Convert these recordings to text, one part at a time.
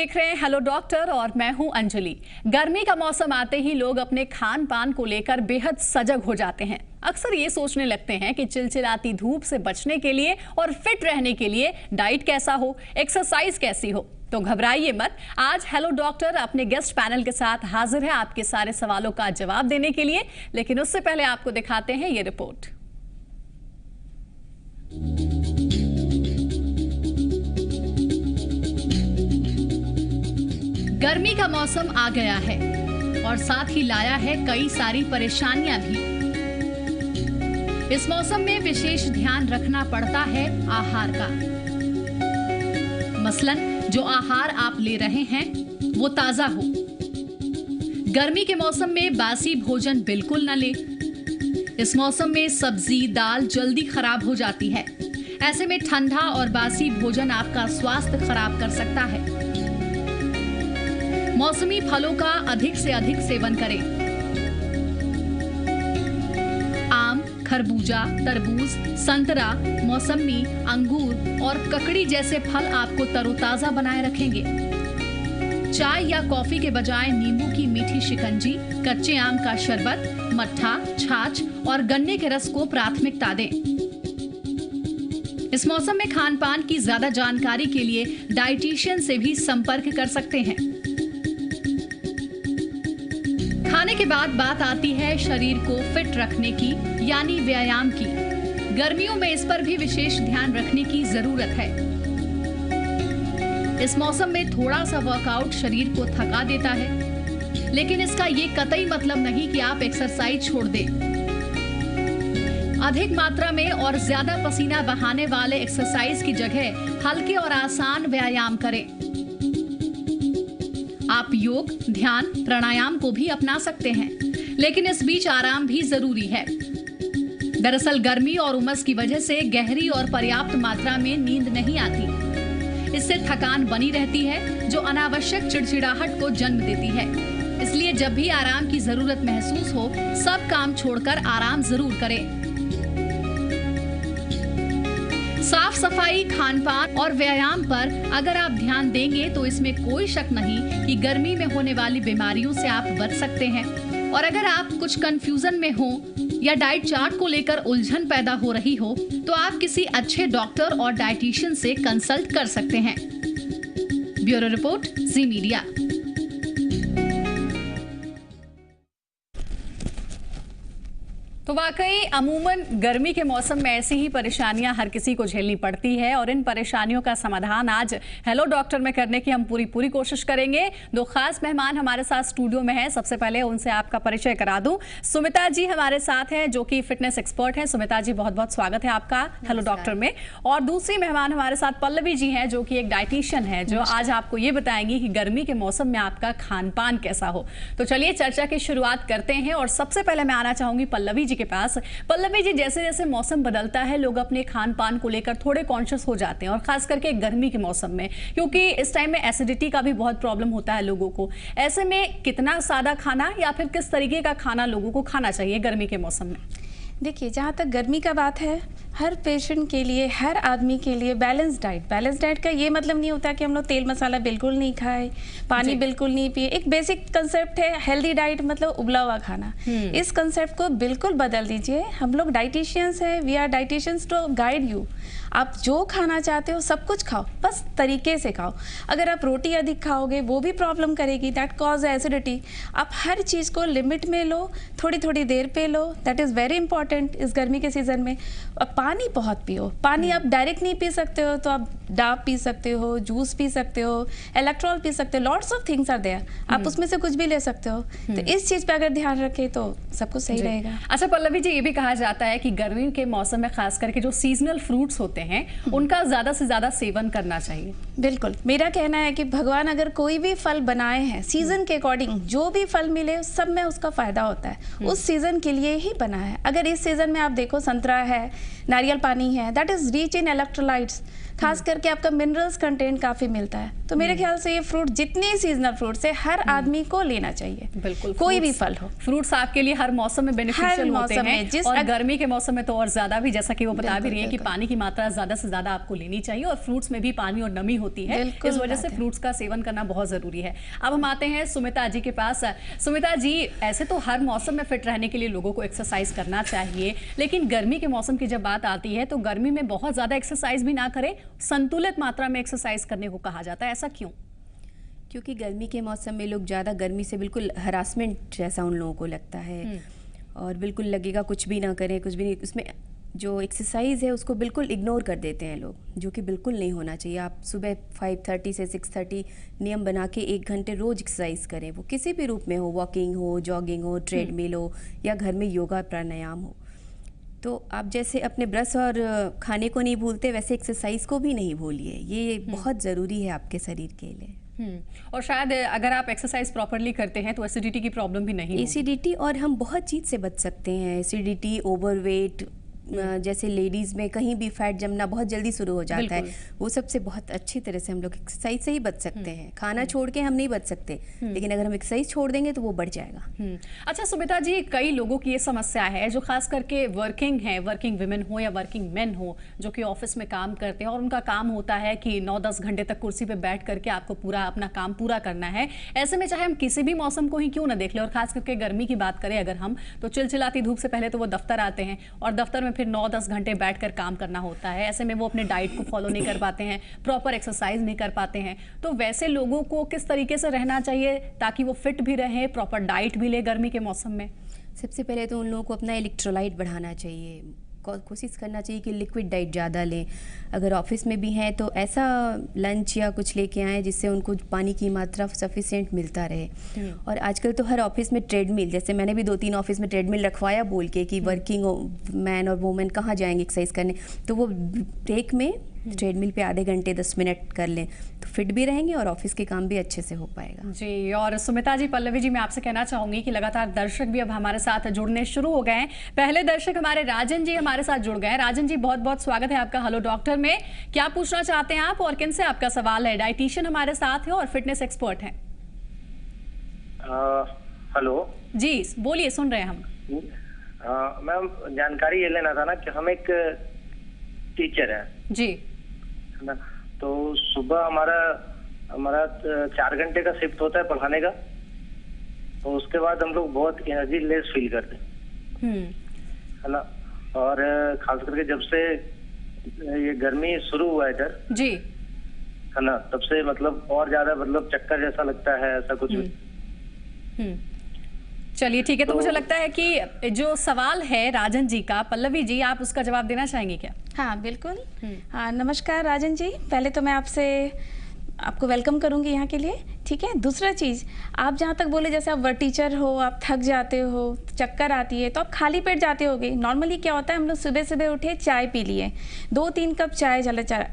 देख रहे हैं हेलो डॉक्टर और मैं हूं अंजलि। गर्मी का मौसम आते ही लोग अपने खान पान को लेकर बेहद सजग हो जाते हैं। अक्सर ये सोचने लगते हैं कि चिलचिलाती धूप से बचने के लिए और फिट रहने के लिए डाइट कैसा हो, एक्सरसाइज कैसी हो। तो घबराइए मत, आज हेलो डॉक्टर अपने गेस्ट पैनल के साथ हाजिर है आपके सारे सवालों का जवाब देने के लिए। लेकिन उससे पहले आपको दिखाते हैं ये रिपोर्ट। गर्मी का मौसम आ गया है और साथ ही लाया है कई सारी परेशानियां भी। इस मौसम में विशेष ध्यान रखना पड़ता है आहार का। मसलन जो आहार आप ले रहे हैं वो ताजा हो। गर्मी के मौसम में बासी भोजन बिल्कुल न ले। इस मौसम में सब्जी दाल जल्दी खराब हो जाती है। ऐसे में ठंडा और बासी भोजन आपका स्वास्थ्य खराब कर सकता है। मौसमी फलों का अधिक से अधिक सेवन करें। आम, खरबूजा, तरबूज, संतरा, मौसमी, अंगूर और ककड़ी जैसे फल आपको तरोताजा बनाए रखेंगे। चाय या कॉफी के बजाय नींबू की मीठी शिकंजी, कच्चे आम का शरबत, मट्ठा, छाछ और गन्ने के रस को प्राथमिकता दें। इस मौसम में खान पान की ज्यादा जानकारी के लिए डाइटिशियन से भी संपर्क कर सकते हैं। खाने के बाद बात आती है शरीर को फिट रखने की, यानी व्यायाम की। गर्मियों में इस पर भी विशेष ध्यान रखने की जरूरत है। इस मौसम में थोड़ा सा वर्कआउट शरीर को थका देता है, लेकिन इसका ये कतई मतलब नहीं कि आप एक्सरसाइज छोड़ दें। अधिक मात्रा में और ज्यादा पसीना बहाने वाले एक्सरसाइज की जगह हल्के और आसान व्यायाम करें। आप योग, ध्यान, प्राणायाम को भी अपना सकते हैं, लेकिन इस बीच आराम भी जरूरी है। दरअसल गर्मी और उमस की वजह से गहरी और पर्याप्त मात्रा में नींद नहीं आती। इससे थकान बनी रहती है, जो अनावश्यक चिड़चिड़ाहट को जन्म देती है। इसलिए जब भी आराम की जरूरत महसूस हो, सब काम छोड़कर आराम जरूर करें। साफ सफाई, खान पान और व्यायाम पर अगर आप ध्यान देंगे तो इसमें कोई शक नहीं कि गर्मी में होने वाली बीमारियों से आप बच सकते हैं। और अगर आप कुछ कंफ्यूजन में हो या डाइट चार्ट को लेकर उलझन पैदा हो रही हो, तो आप किसी अच्छे डॉक्टर और डाइटिशियन से कंसल्ट कर सकते हैं। ब्यूरो रिपोर्ट, जी मीडिया। तो वाकई अमूमन गर्मी के मौसम में ऐसी ही परेशानियां हर किसी को झेलनी पड़ती है और इन परेशानियों का समाधान आज हेलो डॉक्टर में करने की हम पूरी कोशिश करेंगे। दो खास मेहमान हमारे साथ स्टूडियो में हैं। सबसे पहले उनसे आपका परिचय करा दूं। सुमिता जी हमारे साथ हैं, जो कि फिटनेस एक्सपर्ट हैं। सुमिता जी, बहुत बहुत स्वागत है आपका हेलो डॉक्टर में। और दूसरी मेहमान हमारे साथ पल्लवी जी हैं, जो कि एक डाइटिशियन है, जो आज आपको ये बताएंगी कि गर्मी के मौसम में आपका खान पान कैसा हो। तो चलिए चर्चा की शुरुआत करते हैं और सबसे पहले मैं आना चाहूंगी पल्लवी के पास। पल्लवी जी, जैसे जैसे मौसम बदलता है लोग अपने खान पान को लेकर थोड़े कॉन्शियस हो जाते हैं, और खास करके गर्मी के मौसम में, क्योंकि इस टाइम में एसिडिटी का भी बहुत प्रॉब्लम होता है लोगों को। ऐसे में कितना सादा खाना या फिर किस तरीके का खाना लोगों को खाना चाहिए गर्मी के मौसम में? देखिए, जहाँ तक गर्मी का बात है, हर पेशेंट के लिए, हर आदमी के लिए बैलेंस डाइट का ये मतलब नहीं होता कि हम लोग तेल मसाला बिल्कुल नहीं खाए, पानी बिल्कुल नहीं पिए। एक बेसिक कंसेप्ट है हेल्दी डाइट मतलब उबला हुआ खाना। इस कंसेप्ट को बिल्कुल बदल दीजिए। हम लोग डाइटिशियंस हैं, we are dietitians to guide you. आप जो खाना चाहते हो सब कुछ खाओ, बस तरीके से खाओ। अगर आप रोटी अधिक खाओगे वो भी प्रॉब्लम करेगी, दैट कॉज एसिडिटी। आप हर चीज़ को लिमिट में लो, थोड़ी थोड़ी देर पे लो, दैट इज़ वेरी इंपॉर्टेंट इस गर्मी के सीज़न में। अब पानी बहुत पियो। पानी आप डायरेक्ट नहीं पी सकते हो तो आप डाब पी सकते हो, जूस पी सकते हो, इलेक्ट्रॉल पी सकते हो, lots of things are there. आप उसमें से कुछ भी ले सकते हो। तो इस चीज़ पे अगर ध्यान रखें तो सब कुछ सही रहेगा। अच्छा पल्लवी जी, ये भी कहा जाता है कि गर्मी के मौसम में खास करके जो सीजनल फ्रूट्स होते हैं उनका ज्यादा से ज्यादा सेवन करना चाहिए। बिल्कुल, मेरा कहना है कि भगवान अगर कोई भी फल बनाए हैं सीजन के अकॉर्डिंग, जो भी फल मिले सब में उसका फायदा होता है, उस सीजन के लिए ही बना है। अगर इस सीजन में आप देखो संतरा है, नारियल पानी है, that is rich in electrolytes. खास करके आपका मिनरल्स कंटेंट काफी मिलता है। तो मेरे ख्याल से ये फ्रूट, जितने सीजनल फ्रूट्स है, हर आदमी को लेना चाहिए। बिल्कुल, कोई भी फल हो। फ्रूट्स आपके लिए हर मौसम में बेनिफिशियल होते हैं, और गर्मी के मौसम में तो और ज्यादा भी, जैसा कि वो बता भी रही है कि पानी की मात्रा ज्यादा से ज्यादा आपको लेनी चाहिए, और फ्रूट्स में भी पानी और नमी होती है, इस वजह से फ्रूट्स का सेवन करना बहुत जरूरी है। अब हम आते हैं सुमिता जी के पास। सुमिता जी, ऐसे तो हर मौसम में फिट रहने के लिए लोगों को एक्सरसाइज करना चाहिए, लेकिन गर्मी के मौसम की जब बात आती है तो गर्मी में बहुत ज्यादा एक्सरसाइज भी ना करें, संतुलित मात्रा में एक्सरसाइज करने को कहा जाता है, ऐसा क्यों? क्योंकि गर्मी के मौसम में लोग ज़्यादा गर्मी से बिल्कुल हरासमेंट जैसा उन लोगों को लगता है, और बिल्कुल लगेगा कुछ भी ना करें, कुछ भी नहीं, उसमें जो एक्सरसाइज है उसको बिल्कुल इग्नोर कर देते हैं लोग, जो कि बिल्कुल नहीं होना चाहिए। आप सुबह 5:30 से 6:30 नियम बना के 1 घंटे रोज एक्सरसाइज करें, वो किसी भी रूप में हो, वॉकिंग हो, जॉगिंग हो, ट्रेडमिल हो, या घर में योगा प्राणायाम हो। तो आप जैसे अपने ब्रश और खाने को नहीं भूलते, वैसे एक्सरसाइज को भी नहीं भूलिए, ये बहुत ज़रूरी है आपके शरीर के लिए। और शायद अगर आप एक्सरसाइज प्रॉपरली करते हैं तो एसिडिटी की प्रॉब्लम भी नहीं होगी। एसिडिटी, और हम बहुत चीज़ से बच सकते हैं। एसिडिटी, ओवरवेट, जैसे लेडीज़ में कहीं भी फैट जमना बहुत जल्दी शुरू हो जाता है, वो सबसे बहुत अच्छी तरह से हम लोग एक्सरसाइज से ही बच सकते हैं। खाना छोड़ के हम नहीं बच सकते, लेकिन अगर हम एक्सरसाइज छोड़ देंगे तो वो बढ़ जाएगा। अच्छा सुमिता जी, कई लोगों की ये समस्या है जो खास करके वर्किंग है, वर्किंग विमेन हो या वर्किंग मेन हो, जो कि ऑफिस में काम करते हैं, और उनका काम होता है कि 9-10 घंटे तक कुर्सी पे बैठ करके आपको पूरा अपना काम पूरा करना है। ऐसे में चाहे हम किसी भी मौसम को ही क्यों ना देख लें, और खास करके गर्मी की बात करें अगर हम, तो चिलचिलाती धूप से पहले तो वो दफ्तर आते हैं, और दफ्तर में फिर 9-10 घंटे बैठकर काम करना होता है। ऐसे में वो अपने डाइट को फॉलो नहीं कर पाते हैं, प्रॉपर एक्सरसाइज नहीं कर पाते हैं। तो वैसे लोगों को किस तरीके से रहना चाहिए ताकि वो फिट भी रहे, प्रॉपर डाइट भी ले गर्मी के मौसम में? सबसे पहले तो उन लोगों को अपना इलेक्ट्रोलाइट बढ़ाना चाहिए, कोशिश करना चाहिए कि लिक्विड डाइट ज़्यादा लें। अगर ऑफिस में भी हैं तो ऐसा लंच या कुछ लेके आएँ जिससे उनको पानी की मात्रा सफिशिएंट मिलता रहे। और आजकल तो हर ऑफिस में ट्रेडमिल, जैसे मैंने भी 2-3 ऑफिस में ट्रेडमिल रखवाया बोल के कि वर्किंग मैन और वुमेन कहाँ जाएंगे एक्सरसाइज करने, तो वो ब्रेक में ट्रेडमिल पे आधे घंटे 10 मिनट कर लें तो फिट भी रहेंगे और ऑफिस के काम भी अच्छे से हो पाएगा। जी, और सुमिता जी, पल्लवी जी, मैं आपसे कहना चाहूंगी कि लगातार दर्शक भी अब हमारे साथ जुड़ने शुरू हो गए हैं। पहले दर्शक हमारे राजन जी हमारे साथ जुड़ गए हैं। राजन जी, बहुत बहुत स्वागत है आपका हेलो डॉक्टर में। क्या पूछना चाहते हैं आप और किन से आपका सवाल है? डाइटिशियन हमारे साथ है और फिटनेस एक्सपर्ट हैं। हेलो जी, बोलिए, सुन रहे हैं हम। मैम, जानकारी ये लेना था ना कि हम एक टीचर हैं जी, है ना, तो सुबह हमारा 4 घंटे का शिफ्ट होता है पढ़ाने का, तो उसके बाद हम लोग बहुत एनर्जी लेस फील करते हैं, है ना। और खास करके जब से ये गर्मी शुरू हुआ है इधर जी, है ना, तब से मतलब और ज्यादा मतलब चक्कर जैसा लगता है, ऐसा कुछ भी। चलिए ठीक है, तो मुझे लगता है कि जो सवाल है राजन जी का, पल्लवी जी आप उसका जवाब देना चाहेंगी क्या? हाँ बिल्कुल। हाँ, नमस्कार राजन जी, पहले तो मैं आपको वेलकम करूंगी यहाँ के लिए, ठीक है। दूसरा चीज़, आप जहाँ तक बोले जैसे आप टीचर हो, आप थक जाते हो, चक्कर आती है, तो आप खाली पेट जाते होगे। नॉर्मली क्या होता है, हम लोग सुबह सुबह उठे, चाय पी लिए, 2-3 कप चाय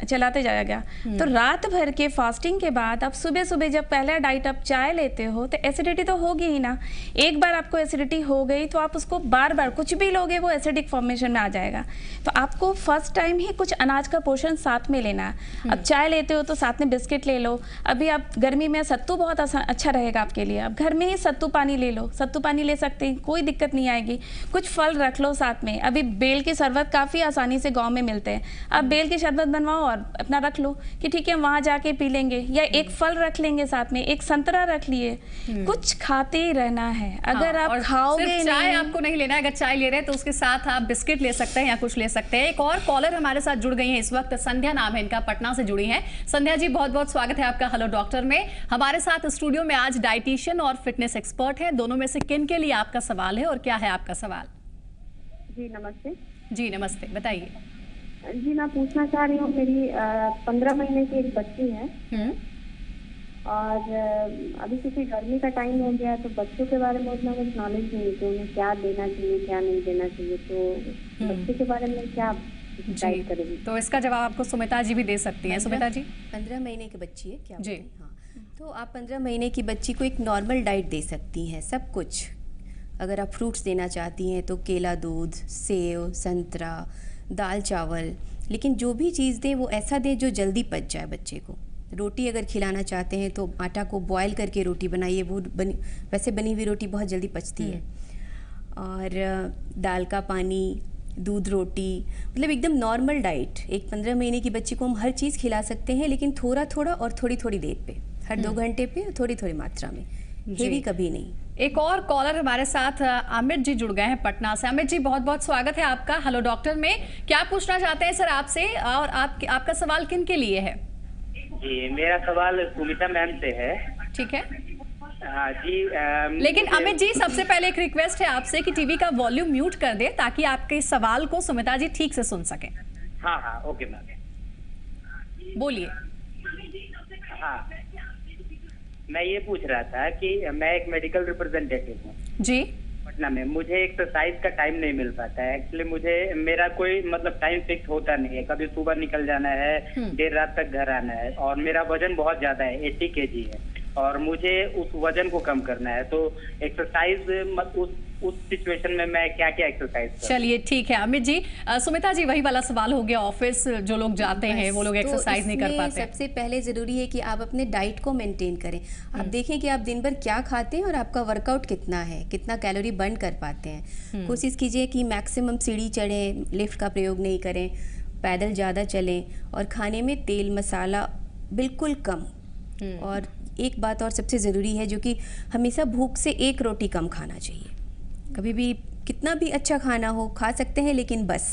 चलाते जाएगा, तो रात भर के फास्टिंग के बाद आप सुबह सुबह जब पहला डाइट आप चाय लेते हो तो एसिडिटी तो होगी ही ना। एक बार आपको एसिडिटी हो गई तो आप उसको बार बार कुछ भी लोगे वो एसिडिक फॉर्मेशन में आ जाएगा। तो आपको फर्स्ट टाइम ही कुछ अनाज का पोर्शन साथ में लेना है। अब चाय लेते हो तो साथ में बिस्किट ले लो। अभी आप गर्मी में सत्तू बहुत अच्छा रहेगा आपके लिए, आप घर में ही सत्तू पानी ले लो, सत्तू पानी ले सकते हैं, कोई दिक्कत नहीं आएगी। कुछ फल रख लो साथ में, अभी बेल की शरबत काफ़ी आसानी से गांव में मिलते हैं, आप बेल की शरबत बनवाओ और अपना रख लो कि ठीक है वहाँ जाके पी लेंगे, या एक फल रख लेंगे साथ में, एक संतरा रख लिए, कुछ खाते ही रहना है। अगर आप खाओगे, चाय आपको नहीं लेना है, अगर चाय ले रहे हैं तो उसके साथ आप बिस्किट ले सकते हैं या कुछ ले सकते हैं। एक और कॉलर हमारे साथ जुड़ गई है इस वक्त, संध्या नाम है इनका, पटना से जुड़ी है। संध्या जी, बहुत बहुत स्वागत है आपका हेलो डॉक्टर में। हमारे साथ स्टूडियो में आज डाइटिशियन और फिटनेस एक्सपर्ट है, दोनों में से किन के लिए आपका सवाल है और क्या है आपका सवाल? जी नमस्ते। जी नमस्ते, बताइए। जी, मैं पूछना चाह रही हूँ, मेरी 15 महीने की एक बच्ची है और अभी क्योंकि गर्मी का टाइम हो गया तो बच्चों के बारे में उतना कुछ नॉलेज नहीं है कि उन्हें क्या देना चाहिए क्या नहीं देना चाहिए, तो बच्चे के बारे में क्या गाइड करेंगे? तो इसका जवाब आपको सुमिता जी भी दे सकती हैं। सुमिता जी, 15 महीने की बच्ची है क्या? जी हाँ, तो आप 15 महीने की बच्ची को एक नॉर्मल डाइट दे सकती हैं, सब कुछ। अगर आप फ्रूट्स देना चाहती हैं तो केला, दूध, सेव, संतरा, दाल चावल, लेकिन जो भी चीज़ दें वो ऐसा दें जो जल्दी पच जाए बच्चे को। रोटी अगर खिलाना चाहते हैं तो आटा को बॉयल करके रोटी बनाइए, वो वैसे बनी हुई रोटी बहुत जल्दी पचती है। और दाल का पानी, दूध रोटी, मतलब एकदम नॉर्मल डाइट। एक 15 महीने की बच्ची को हम हर चीज़ खिला सकते हैं, लेकिन थोड़ा थोड़ा और थोड़ी थोड़ी देर पे, हर 2 घंटे पे थोड़ी थोड़ी मात्रा में, हेवी कभी नहीं। एक और कॉलर हमारे साथ अमित जी जुड़ गए हैं पटना से। अमित जी, बहुत बहुत स्वागत है आपका हेलो डॉक्टर में। क्या पूछना चाहते हैं सर आपसे, और आपका सवाल किन के लिए है? जी, मेरा सवाल सुमिता मैम से है। ठीक है। हाँ जी। लेकिन अमित जी, सबसे पहले एक रिक्वेस्ट है आपसे कि टीवी का वॉल्यूम म्यूट कर दे ताकि आपके सवाल को सुमिता जी ठीक से सुन सकें। हाँ, ओके मैम, बोलिए। हाँ, मैं ये पूछ रहा था कि मैं एक मेडिकल रिप्रेजेंटेटिव हूँ जी पटना में। मुझे एक्सरसाइज का टाइम नहीं मिल पाता है एक्चुअली। मुझे मेरा कोई मतलब टाइम फिक्स होता नहीं है। कभी सुबह निकल जाना है, देर रात तक घर आना है, और मेरा वजन बहुत ज्यादा है, 80 kg है, और मुझे उस वजन को कम करना है। तो एक्सरसाइज उस सिचुएशन में मैं क्या क्या एक्सरसाइज करूं? चलिए ठीक है अमित जी। सुमिता जी, वही वाला सवाल हो गया, ऑफिस जो लोग जाते हैं वो लोग एक्सरसाइज नहीं कर पाते। सबसे पहले ज़रूरी है कि आप अपने डाइट को मेंटेन करें। आप देखें कि आप दिन भर क्या खाते हैं और आपका वर्कआउट कितना है, कितना कैलोरी बर्न कर पाते हैं। कोशिश कीजिए कि मैक्सिमम सीढ़ी चढ़ें, लिफ्ट का प्रयोग नहीं करें, पैदल ज़्यादा चलें, और खाने में तेल मसाला बिल्कुल कम। और एक बात और सबसे ज़रूरी है, जो कि हमेशा भूख से 1 रोटी कम खाना चाहिए। कभी भी कितना भी अच्छा खाना हो खा सकते हैं, लेकिन बस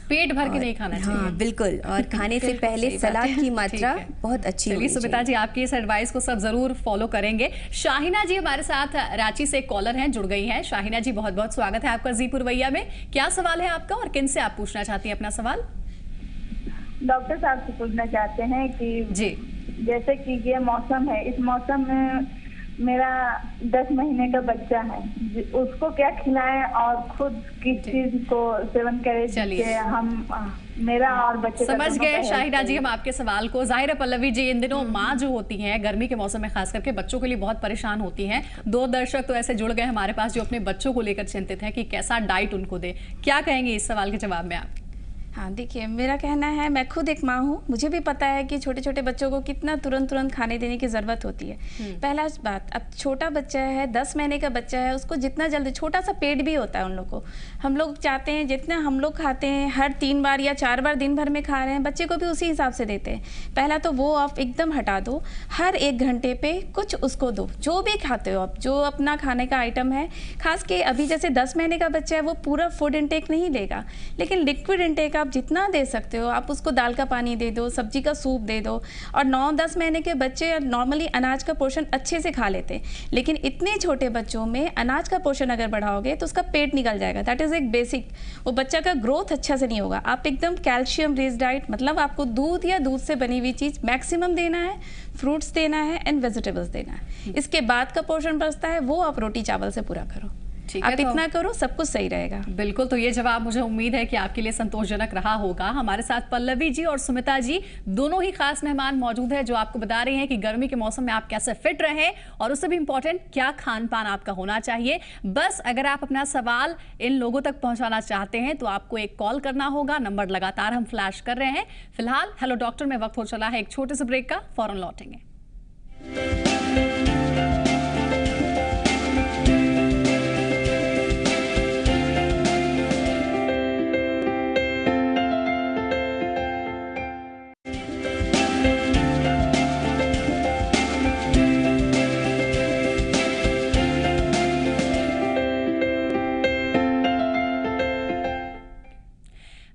पेट भर के नहीं खाना चाहिए। हाँ बिल्कुल, और खाने से पहले सलाद की मात्रा बहुत अच्छी होनी चाहिए। सुमिता जी, आपकी इस एडवाइस को सब जरूर फॉलो करेंगे। शाहिना जी हमारे साथ रांची से कॉलर हैं, जुड़ गई हैं। शाहिना जी, बहुत बहुत स्वागत है आपका जी पुरवैया में। क्या सवाल है आपका और किन से आप पूछना चाहती हैं अपना सवाल? डॉक्टर साहब से पूछना चाहते हैं कि जी, जैसे कि ये मौसम है, इस मौसम में मेरा 10 महीने का बच्चा है, उसको क्या खिलाएं और खुद किस चीज को सेवन करें जिससे हम मेरा और बच्चे समझ गए शाहिना जी हम आपके सवाल को। जाहिर है पल्लवी जी, इन दिनों माँ जो होती हैं गर्मी के मौसम में खास करके बच्चों के लिए बहुत परेशान होती हैं। 2 दर्शक तो ऐसे जुड़ गए हमारे पास जो अपने बच्चों को लेकर चिंतित हैं कि कैसा डाइट उनको दे। क्या कहेंगे इस सवाल के जवाब में आप? हाँ देखिए, मेरा कहना है, मैं खुद एक माँ हूँ, मुझे भी पता है कि छोटे छोटे बच्चों को कितना तुरंत खाने देने की ज़रूरत होती है। पहला बात, अब छोटा बच्चा है, 10 महीने का बच्चा है, उसको जितना जल्दी, छोटा सा पेट भी होता है उन लोग को, हम लोग चाहते हैं जितना हम लोग खाते हैं हर 3 बार या 4 बार दिन भर में खा रहे हैं, बच्चे को भी उसी हिसाब से देते हैं। पहला तो वो आप एकदम हटा दो, हर 1 घंटे पे कुछ उसको दो, जो भी खाते हो आप, जो अपना खाने का आइटम है। खास के अभी जैसे 10 महीने का बच्चा है, वो पूरा फूड इंटेक नहीं लेगा, लेकिन लिक्विड इंटेक आप जितना दे सकते हो। आप उसको दाल का पानी दे दो, सब्जी का सूप दे दो। और 9-10 महीने के बच्चे नॉर्मली अनाज का पोर्शन अच्छे से खा लेते हैं, लेकिन इतने छोटे बच्चों में अनाज का पोर्शन अगर बढ़ाओगे तो उसका पेट निकल जाएगा। दैट इज़ एक बेसिक, वो बच्चा का ग्रोथ अच्छा से नहीं होगा। आप एकदम कैल्शियम रिच डाइट, मतलब आपको दूध या दूध से बनी हुई चीज़ मैक्सिमम देना है, फ्रूट्स देना है एंड वेजिटेबल्स देना है। इसके बाद का पोर्शन बचता है वो आप रोटी चावल से पूरा करो। आप इतना करो, सब कुछ सही रहेगा। बिल्कुल, तो ये जवाब मुझे उम्मीद है कि आपके लिए संतोषजनक रहा होगा। हमारे साथ पल्लवी जी और सुमिता जी दोनों ही खास मेहमान मौजूद हैं जो आपको बता रही हैं कि गर्मी के मौसम में आप कैसे फिट रहें, और उससे भी इम्पोर्टेंट क्या खान पान आपका होना चाहिए। बस अगर आप अपना सवाल इन लोगों तक पहुंचाना चाहते हैं तो आपको एक कॉल करना होगा। नंबर लगातार हम फ्लैश कर रहे हैं। फिलहाल हेलो डॉक्टर में वक्त हो चला है एक छोटे से ब्रेक का, फौरन लौटेंगे।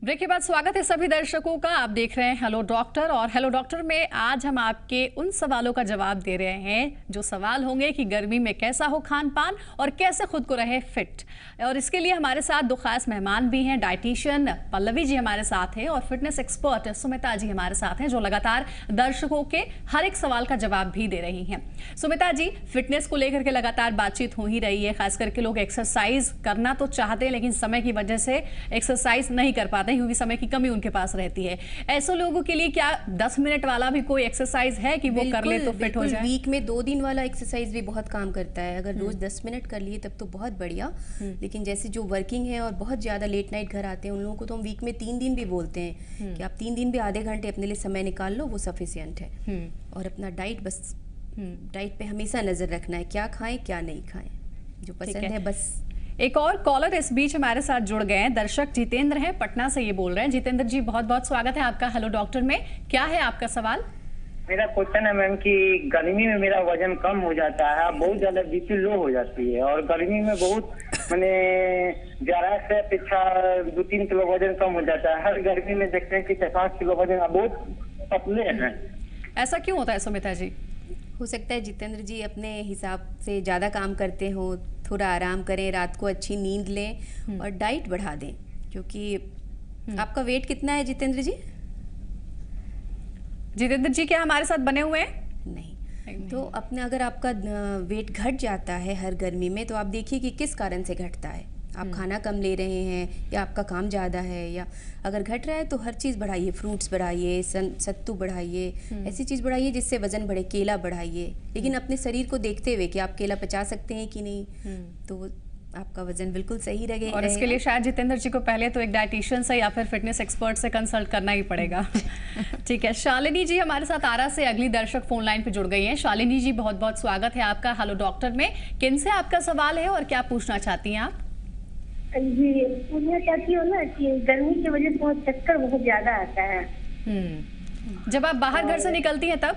ब्रेक के बाद स्वागत है सभी दर्शकों का। आप देख रहे हैं हेलो डॉक्टर, और हेलो डॉक्टर में आज हम आपके उन सवालों का जवाब दे रहे हैं जो सवाल होंगे कि गर्मी में कैसा हो खान पान और कैसे खुद को रहे फिट। और इसके लिए हमारे साथ 2 खास मेहमान भी हैं। डाइटिशियन पल्लवी जी हमारे साथ हैं और फिटनेस एक्सपर्ट सुमिता जी हमारे साथ हैं, जो लगातार दर्शकों के हर एक सवाल का जवाब भी दे रही हैं। सुमिता जी, फिटनेस को लेकर के लगातार बातचीत हो ही रही है। खास करके लोग एक्सरसाइज करना तो चाहते हैं, लेकिन समय की वजह से एक्सरसाइज नहीं कर पाते क्योंकि समय की कमी उनके पास रहती है। ऐसे लोगों के लिए क्या 10 मिनट वाला भी कोई एक्सरसाइज है कि वो कर ले तो फिट हो जाए? वीक में 2 दिन वाला एक्सरसाइज भी बहुत काम करता है। अगर रोज 10 मिनट कर लिए तब तो बहुत बढ़िया। लेकिन जैसे जो वर्किंग है और बहुत ज्यादा लेट नाइट घर आते हैं, उन लोगों को तो हम वीक में 3 दिन भी बोलते हैं कि आप 3 दिन भी आधे घंटे अपने लिए समय निकाल लो, वो सफिशिएंट है। और अपना डाइट, बस डाइट पे हमेशा नजर रखना है, क्या खाएं क्या नहीं खाएं, जो पसंद है बस। एक और कॉलर इस बीच हमारे साथ जुड़ गए हैं, दर्शक जितेंद्र हैं, पटना से ये बोल रहे हैं। जितेंद्र जी, बहुत बहुत स्वागत है आपका हेलो डॉक्टर में। क्या है आपका सवाल? मेरा क्वेश्चन है मैम कि गर्मी में मेरा वजन कम हो जाता है, बहुत ज्यादा बीपी लो हो जाती है, और गर्मी में बहुत मैंने जाड़ा से अपेक्षा 2-3 किलो वजन कम हो जाता है। हर गर्मी में देखते हैं कि 4-5 किलो वजन बहुत पतले हैं। ऐसा क्यों होता है सुमिता जी? हो सकता है जितेंद्र जी अपने हिसाब से ज़्यादा काम करते हो, थोड़ा आराम करें, रात को अच्छी नींद लें और डाइट बढ़ा दें। क्योंकि आपका वेट कितना है जितेंद्र जी? जितेंद्र जी क्या हमारे साथ बने हुए हैं? नहीं। तो अपने अगर आपका वेट घट जाता है हर गर्मी में, तो आप देखिए कि किस कारण से घटता है। आप खाना कम ले रहे हैं या आपका काम ज़्यादा है, या अगर घट रहा है तो हर चीज़ बढ़ाइए, फ्रूट्स बढ़ाइए, सत्तू बढ़ाइए, ऐसी चीज़ बढ़ाइए जिससे वजन बढ़े, केला बढ़ाइए। लेकिन अपने शरीर को देखते हुए कि आप केला पचा सकते हैं कि नहीं, तो आपका वजन बिल्कुल सही रहेगा। और इसके लिए शायद जितेंद्र जी को पहले तो एक डाइटिशियन से या फिर फिटनेस एक्सपर्ट से कंसल्ट करना ही पड़ेगा। ठीक है, शालिनी जी हमारे साथ आरा से अगली दर्शक फोन लाइन पे जुड़ गई हैं। शालिनी जी, बहुत बहुत स्वागत है आपका हेलो डॉक्टर में। किन से आपका सवाल है और क्या पूछना चाहती हैं आप? जी, मैं चाहती हूँ ना कि गर्मी की वजह से चक्कर बहुत ज्यादा आता है। जब आप बाहर घर से निकलती हैं तब?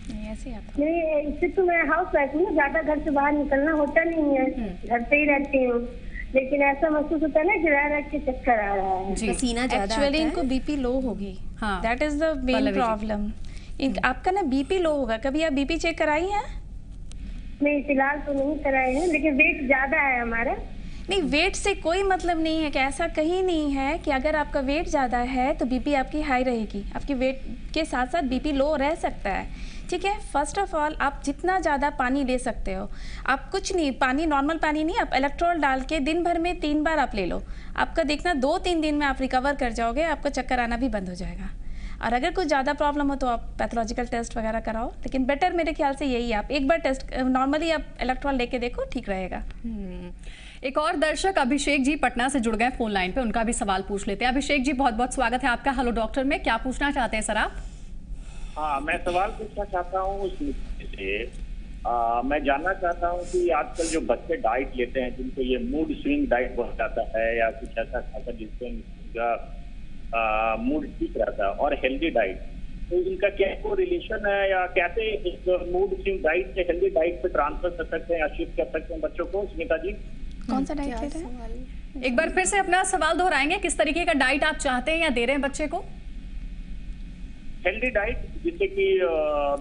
नहीं, इससे तो मैं हाउस वाइफ हूँ, ज्यादा घर से बाहर निकलना होता नहीं है, घर पे ही रहती हूँ। लेकिन ऐसा महसूस होता है ना कि रह के चक्कर आ रहा है, पसीना ज्यादा। एक्चुअली इनको बीपी लो होगी, that is the main problem. आपका ना बीपी लो होगा। कभी आप बीपी चेक कराई हैं? नहीं, फिलहाल तो नहीं कराए हैं, लेकिन वेट ज्यादा है हमारा। नहीं, वेट से कोई मतलब नहीं है कि ऐसा कहीं नहीं है कि अगर आपका वेट ज़्यादा है तो बीपी आपकी हाई रहेगी। आपकी वेट के साथ साथ बीपी लो रह सकता है, ठीक है। फर्स्ट ऑफ ऑल आप जितना ज़्यादा पानी ले सकते हो, आप कुछ नहीं, पानी नॉर्मल पानी नहीं, आप इलेक्ट्रोल डाल के दिन भर में 3 बार आप ले लो। आपका देखना 2-3 दिन में आप रिकवर कर जाओगे, आपका चक्कर आना भी बंद हो जाएगा। और अगर कुछ ज़्यादा प्रॉब्लम हो तो आप पैथोलॉजिकल टेस्ट वगैरह कराओ, लेकिन बेटर मेरे ख्याल से यही है, आप एक बार टेस्ट नॉर्मली आप इलेक्ट्रोल लेके देखो, ठीक रहेगा। एक और दर्शक अभिषेक जी पटना से जुड़ गए फोन लाइन पे, उनका भी सवाल पूछ लेते हैं। अभिषेक जी, बहुत बहुत स्वागत है आपका हेलो डॉक्टर में। क्या पूछना चाहते हैं सर आप? हाँ, मैं सवाल पूछना चाहता हूँ उस मुद्दे से। मैं जानना चाहता हूँ कि आजकल जो बच्चे डाइट लेते हैं, जिनको ये मूड स्विंग डाइट बन जाता है या कुछ ऐसा खाकर जिससे उनका मूड ठीक रहता है, और हेल्दी डाइट, तो इनका क्या कोई रिलेशन है, या कैसे इस मूड स्विंग डाइट से हेल्दी डाइट पे ट्रांसफर कर सकते हैं या शिफ्ट कर सकते हैं बच्चों को? स्मिता जी, कौन सा डाइट ले रहे हैं? एक बार फिर से अपना सवाल दोहराएंगे, किस तरीके का डाइट आप चाहते हैं या दे रहे हैं बच्चे को? हेल्दी डाइट, जिससे कि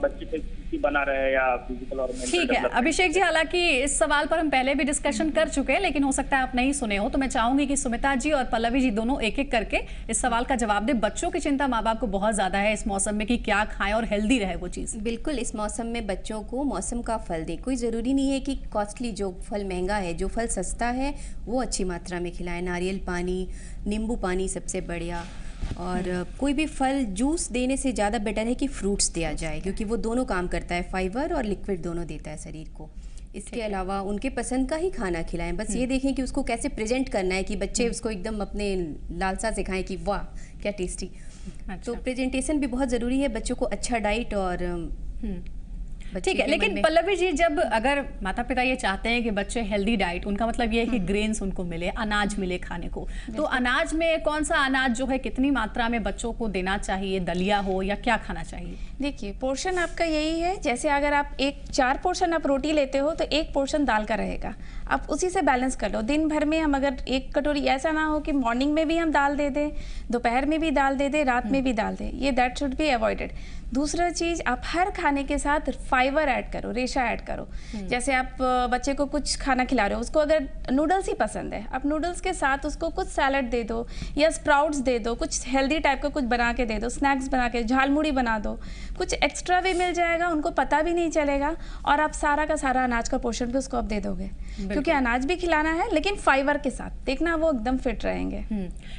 बच्चे पे बना रहे या फिजिकल और मेंटल। ठीक है अभिषेक जी, हालांकि इस सवाल पर हम पहले भी डिस्कशन कर चुके हैं, लेकिन हो सकता है आप नहीं सुने हो, तो मैं चाहूंगी कि सुमिता जी और पल्लवी जी दोनों एक एक करके इस सवाल का जवाब दे। बच्चों की चिंता माँ बाप को बहुत ज्यादा है इस मौसम में कि क्या खाएं और हेल्दी रहे वो चीज। बिल्कुल, इस मौसम में बच्चों को मौसम का फल दें। कोई ज़रूरी नहीं है कि कॉस्टली जो फल महंगा है, जो फल सस्ता है वो अच्छी मात्रा में खिलाएं। नारियल पानी, नींबू पानी सबसे बढ़िया। और कोई भी फल जूस देने से ज़्यादा बेटर है कि फ्रूट्स दिया जाए, क्योंकि वो दोनों काम करता है, फाइबर और लिक्विड दोनों देता है शरीर को। इसके अलावा उनके पसंद का ही खाना खिलाएं। बस ये देखें कि उसको कैसे प्रेजेंट करना है कि बच्चे उसको एकदम अपने लालसा से खाएं कि वाह क्या टेस्टी। तो प्रेजेंटेशन भी बहुत ज़रूरी है, बच्चों को अच्छा डाइट और ठीक है। लेकिन पल्लवी जी, जब अगर माता पिता ये चाहते हैं कि बच्चे हेल्दी डाइट, उनका मतलब ये है कि ग्रेन्स उनको मिले, अनाज मिले खाने को, तो अनाज में कौन सा अनाज जो है कितनी मात्रा में बच्चों को देना चाहिए? दलिया हो या क्या खाना चाहिए? देखिए, पोर्शन आपका यही है, जैसे अगर आप 4 पोर्शन आप रोटी लेते हो तो 1 पोर्शन दाल का रहेगा, आप उसी से बैलेंस कर लो। दिन भर में हम अगर 1 कटोरी, ऐसा ना हो कि मॉर्निंग में भी हम दाल दे दें, दोपहर में भी दाल दे दें, रात में भी दाल दें, ये दैट शुड बी अवॉइडेड। दूसरा चीज़, आप हर खाने के साथ फाइबर ऐड करो, रेशा ऐड करो। जैसे आप बच्चे को कुछ खाना खिला रहे हो, उसको अगर नूडल्स ही पसंद है, आप नूडल्स के साथ उसको कुछ सैलड दे दो या स्प्राउट्स दे दो, कुछ हेल्दी टाइप का कुछ बना के दे दो, स्नैक्स बना के, झालमुड़ी बना दो, कुछ एक्स्ट्रा भी मिल जाएगा, उनको पता भी नहीं चलेगा और आप सारा का सारा अनाज का पोर्शन भी उसको आप दे दोगे, क्योंकि अनाज भी खिलाना है लेकिन फाइबर के साथ, देखना वो एकदम फिट रहेंगे।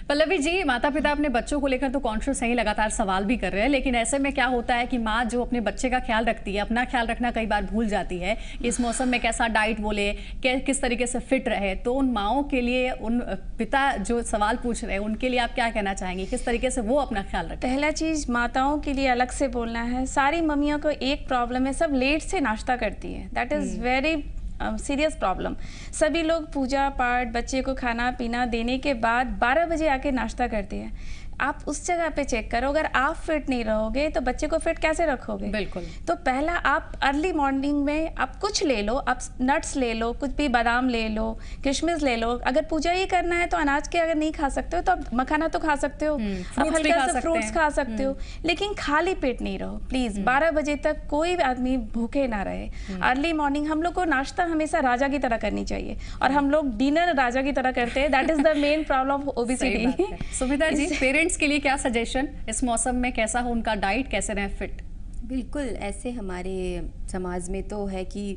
पल्लवी जी, माता पिता अपने बच्चों को लेकर तो कॉन्शियस है ही, लगातार सवाल भी कर रहे हैं, लेकिन ऐसे में क्या होता है कि माँ जो अपने बच्चे का ख्याल रखती है, अपना ख्याल रखना कई बार भूल जाती है कि इस मौसम में कैसा डाइट बोले, किस तरीके से फिट रहे। तो उन माओं के लिए, उन पिता जो सवाल पूछ रहे हैं, उनके लिए आप क्या कहना चाहेंगे, किस तरीके से वो अपना ख्याल रखें? पहला चीज माताओं के लिए अलग से बोलना है, सारी मम्मियों को एक प्रॉब्लम है, सब लेट से नाश्ता करती है, that is very serious problem. सभी लोग पूजा पाठ, बच्चे को खाना पीना देने के बाद 12 बजे आके नाश्ता करते हैं। आप उस जगह पे चेक करो, अगर आप फिट नहीं रहोगे तो बच्चे को फिट कैसे रखोगे? बिल्कुल। तो पहला आप अर्ली मॉर्निंग में आप कुछ ले लो, आप नट्स ले लो, कुछ भी बादाम ले लो, किशमिश ले लो। अगर पूजा ही करना है तो अनाज के अगर नहीं खा सकते हो तो आप मखाना तो खा सकते हो, आप हल्का सा फ्रूट्स खा सकते हो, लेकिन खाली पेट नहीं रहो प्लीज। 12 बजे तक कोई आदमी भूखे ना रहे। अर्ली मॉर्निंग हम लोग को नाश्ता हमेशा राजा की तरह करनी चाहिए और हम लोग डिनर राजा की तरह करते हैं, that is the main problem of obesity. Sumita ji, parents के लिए क्या सजेशन, इस मौसम में कैसा हो उनका डाइट, कैसे रहे फिट? बिल्कुल, ऐसे हमारे समाज में तो है कि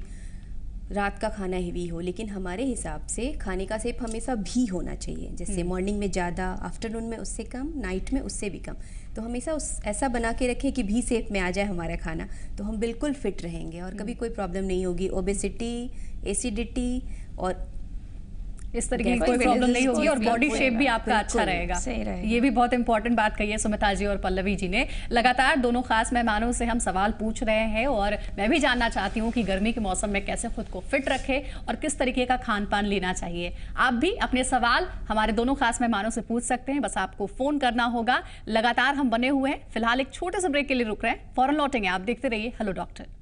रात का खाना हेवी हो, लेकिन हमारे हिसाब से खाने का सेप हमेशा भी होना चाहिए। जैसे मॉर्निंग में ज़्यादा, आफ्टरनून में उससे कम, नाइट में उससे भी कम। तो हमेशा ऐसा बना के रखें कि भी सेप में आ जाए हमारा खाना, तो हम बिल्कुल फिट रहेंगे और कभी कोई प्रॉब्लम नहीं होगी। ओबेसिटी, एसिडिटी और इस तरीके की कोई प्रॉब्लम नहीं होगी और बॉडी शेप भी आपका अच्छा रहेगा। ये भी बहुत इंपॉर्टेंट बात कही है सुमिता जी और पल्लवी जी ने। लगातार दोनों खास मेहमानों से हम सवाल पूछ रहे हैं और मैं भी जानना चाहती हूँ कि गर्मी के मौसम में कैसे खुद को फिट रखें और किस तरीके का खान पान लेना चाहिए। आप भी अपने सवाल हमारे दोनों खास मेहमानों से पूछ सकते हैं, बस आपको फोन करना होगा। लगातार हम बने हुए हैं, फिलहाल एक छोटे से ब्रेक के लिए रुक रहे हैं, फौरन लौटेंगे। आप देखते रहिए हेलो डॉक्टर।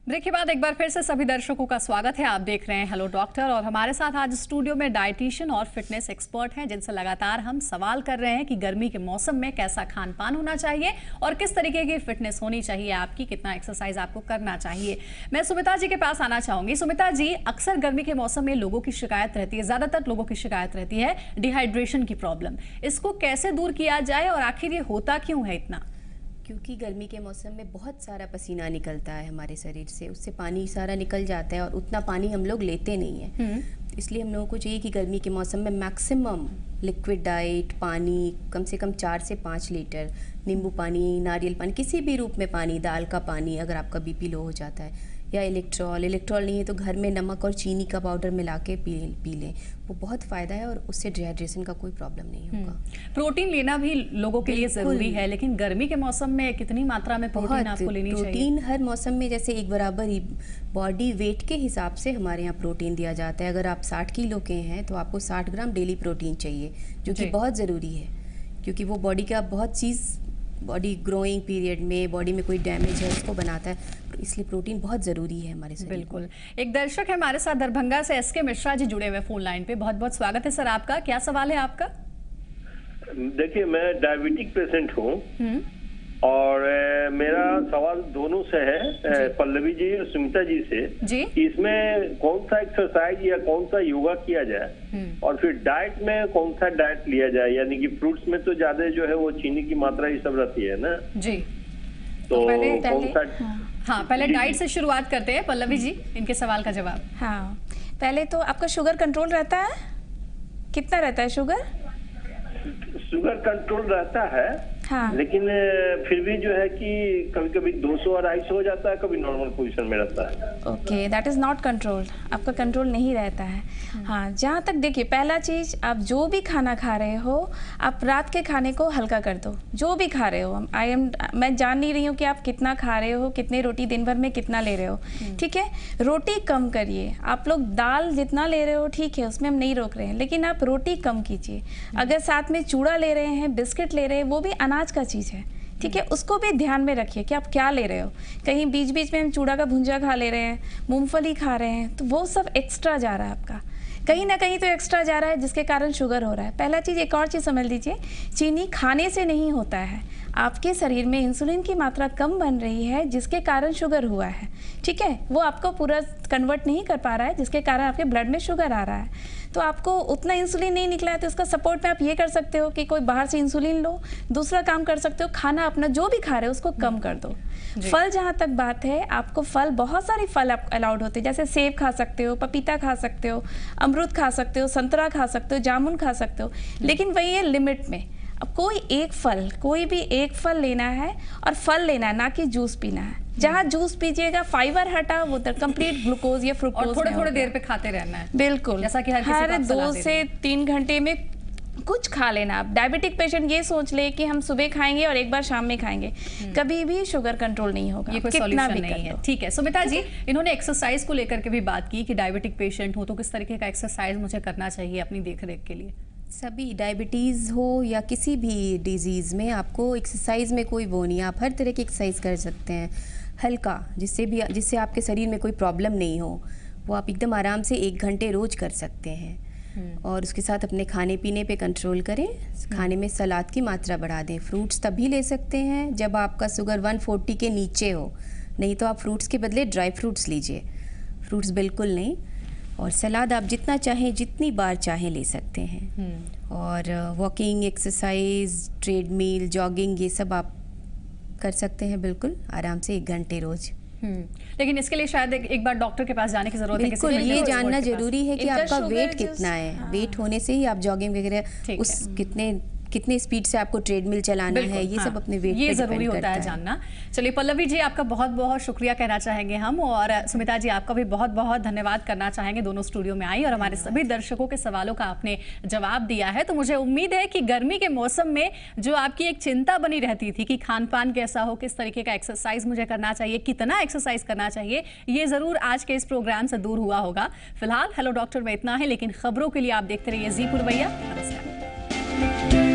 ब्रेक के बाद एक बार फिर से सभी दर्शकों का स्वागत है। आप देख रहे हैं हेलो डॉक्टर और हमारे साथ आज स्टूडियो में डाइटिशियन और फिटनेस एक्सपर्ट हैं, जिनसे लगातार हम सवाल कर रहे हैं कि गर्मी के मौसम में कैसा खान पान होना चाहिए और किस तरीके की फिटनेस होनी चाहिए आपकी, कितना एक्सरसाइज आपको करना चाहिए। मैं सुमिता जी के पास आना चाहूंगी। सुमिता जी, अक्सर गर्मी के मौसम में लोगों की शिकायत रहती है, ज्यादातर लोगों की शिकायत रहती है डिहाइड्रेशन की प्रॉब्लम। इसको कैसे दूर किया जाए और आखिर ये होता क्यों है इतना? क्योंकि गर्मी के मौसम में बहुत सारा पसीना निकलता है हमारे शरीर से, उससे पानी सारा निकल जाता है और उतना पानी हम लोग लेते नहीं है। इसलिए हम लोगों को चाहिए कि गर्मी के मौसम में मैक्सिमम लिक्विड डाइट, पानी कम से कम 4 से 5 लीटर, नींबू पानी, नारियल पानी, किसी भी रूप में पानी, दाल का पानी, अगर आपका बीपी लो हो जाता है, या इलेक्ट्रॉल नहीं है तो घर में नमक और चीनी का पाउडर मिला के पी लें, वो बहुत फ़ायदा है और उससे डिहाइड्रेशन का कोई प्रॉब्लम नहीं होगा। प्रोटीन लेना भी लोगों के लिए ज़रूरी है, लेकिन गर्मी के मौसम में कितनी मात्रा में प्रोटीन आपको लेनी चाहिए? प्रोटीन हर मौसम में जैसे एक बराबर ही बॉडी वेट के हिसाब से हमारे यहाँ प्रोटीन दिया जाता है। अगर आप 60 किलो के हैं तो आपको 60 ग्राम डेली प्रोटीन चाहिए, जो कि बहुत ज़रूरी है, क्योंकि वो बॉडी का बहुत चीज़, बॉडी ग्रोइंग पीरियड में बॉडी में कोई डैमेज है उसको बनाता है, इसलिए प्रोटीन बहुत ज़रूरी है हमारे शरीर। बिल्कुल। एक दर्शक है हमारे साथ दरभंगा से, एसके मिश्रा जी जुड़े हुए फोन लाइन पे। बहुत बहुत स्वागत है सर आपका। क्या सवाल है आपका? देखिए, मैं डायबिटिक पेशेंट हूँ और मेरा सवाल दोनों से है, पल्लवी जी और सुमिता जी से, इसमें कौन सा एक्सरसाइज या कौन सा योगा किया जाए और फिर डाइट में कौन सा डाइट लिया जाए, यानी कि फ्रूट्स में तो ज्यादा जो है वो चीनी की मात्रा ये सब रहती है ना जी, तो कौन सा? हाँ, पहले डाइट से शुरुआत करते हैं। पल्लवी जी, इनके सवाल का जवाब। हाँ, पहले तो आपका शुगर कंट्रोल रहता है? कितना रहता है शुगर? शुगर कंट्रोल रहता है। हाँ। लेकिन फिर भी जो है कि कभी कभी 200-250 हो जाता है, कभी नॉर्मल पोजीशन में रहता है। Okay, that is not controlled, आपका कंट्रोल नहीं रहता है। हाँ, जहाँ तक देखिए, पहला चीज़, आप जो भी खाना खा रहे हो, आप रात के खाने को हल्का कर दो। जो भी खा रहे हो, मैं जान नहीं रही हूँ कि आप कितना खा रहे हो, कितने रोटी दिन भर में कितना ले रहे हो, ठीक है। रोटी कम करिए। आप लोग दाल जितना ले रहे हो ठीक है, उसमें हम नहीं रोक रहे हैं, लेकिन आप रोटी कम कीजिए। अगर साथ में चूड़ा ले रहे हैं, बिस्किट ले रहे हैं, वो भी अनाज का चीज़ है, ठीक है, उसको भी ध्यान में रखिए कि आप क्या ले रहे हो। कहीं बीच बीच में हम चूड़ा का भुंजा खा ले रहे हैं, मूंगफली खा रहे हैं, तो वो सब एक्स्ट्रा जा रहा है आपका, कहीं ना कहीं तो एक्स्ट्रा जा रहा है, जिसके कारण शुगर हो रहा है। पहला चीज़, एक और चीज़ समझ लीजिए, चीनी खाने से नहीं होता है, आपके शरीर में इंसुलिन की मात्रा कम बन रही है, जिसके कारण शुगर हुआ है, ठीक है। वो आपको पूरा कन्वर्ट नहीं कर पा रहा है, जिसके कारण आपके ब्लड में शुगर आ रहा है। तो आपको उतना इंसुलिन नहीं निकला है, तो इसका सपोर्ट में आप ये कर सकते हो कि कोई बाहर से इंसुलिन लो। दूसरा काम कर सकते हो, खाना अपना जो भी खा रहे हो उसको कम कर दो। फल, जहाँ तक बात है, आपको फल, बहुत सारे फल आप अलाउड होते हैं, जैसे सेब खा सकते हो, पपीता खा सकते हो, अमरूद खा सकते हो, संतरा खा सकते हो, जामुन खा सकते हो, लेकिन वही है लिमिट में। अब कोई भी एक फल लेना है और फल लेना है, ना कि जूस पीना है। जहाँ जूस पीजिएगा, फाइबर हटा, वो कंप्लीट ग्लूकोज या फ्रुक्टोज और थोड़े देर पे खाते रहना है। बिल्कुल, जैसा कि हर 2 से 3 घंटे में कुछ खा लेना। आप डायबिटिक पेशेंट ये सोच ले कि हम सुबह खाएंगे और एक बार शाम में खाएंगे, कभी भी शुगर कंट्रोल नहीं होगा, ये कोई सॉल्यूशन नहीं है। ठीक है सुमिता जी, इन्होंने एक्सरसाइज को लेकर के भी बात की कि डायबिटिक पेशेंट हो तो किस तरीके का एक्सरसाइज मुझे करना चाहिए अपनी देखरेख के लिए। सभी डायबिटीज़ हो या किसी भी डिजीज़ में आपको एक्सरसाइज में कोई वो नहीं, आप हर तरह की एक्सरसाइज कर सकते हैं हल्का, जिससे आपके शरीर में कोई प्रॉब्लम नहीं हो। वो आप एकदम आराम से 1 घंटे रोज कर सकते हैं। और उसके साथ अपने खाने पीने पे कंट्रोल करें। खाने में सलाद की मात्रा बढ़ा दें। फ्रूट्स तभी ले सकते हैं जब आपका शुगर 140 के नीचे हो, नहीं तो आप फ्रूट्स के बदले ड्राई फ्रूट्स लीजिए, फ्रूट्स बिल्कुल नहीं। और सलाद आप जितना चाहें, जितनी बार चाहें ले सकते हैं। और वॉकिंग, एक्सरसाइज, ट्रेडमिल, जॉगिंग, ये सब आप कर सकते हैं बिल्कुल आराम से 1 घंटे रोज। लेकिन इसके लिए शायद एक बार डॉक्टर के पास जाने की जरूरत है। बिल्कुल, ये जानना जरूरी है कि आपका वेट कितना है। वेट होने से ही आप जॉगिंग वगैरह उस कितने स्पीड से आपको ट्रेडमिल चलाना है, ये सब अपने वेट ये जरूरी होता है जानना। चलिए पल्लवी जी, आपका बहुत बहुत शुक्रिया कहना चाहेंगे हम, और सुमिता जी आपका भी बहुत बहुत धन्यवाद करना चाहेंगे। दोनों स्टूडियो में आई और हमारे सभी दर्शकों के सवालों का आपने जवाब दिया है। तो मुझे उम्मीद है कि गर्मी के मौसम में जो आपकी एक चिंता बनी रहती थी कि खान पान कैसा हो, किस तरीके का एक्सरसाइज मुझे करना चाहिए, कितना एक्सरसाइज करना चाहिए, ये जरूर आज के इस प्रोग्राम से दूर हुआ होगा। फिलहाल हेलो डॉक्टर में इतना है, लेकिन खबरों के लिए आप देखते रहिए जी पुरवैया। नमस्कार।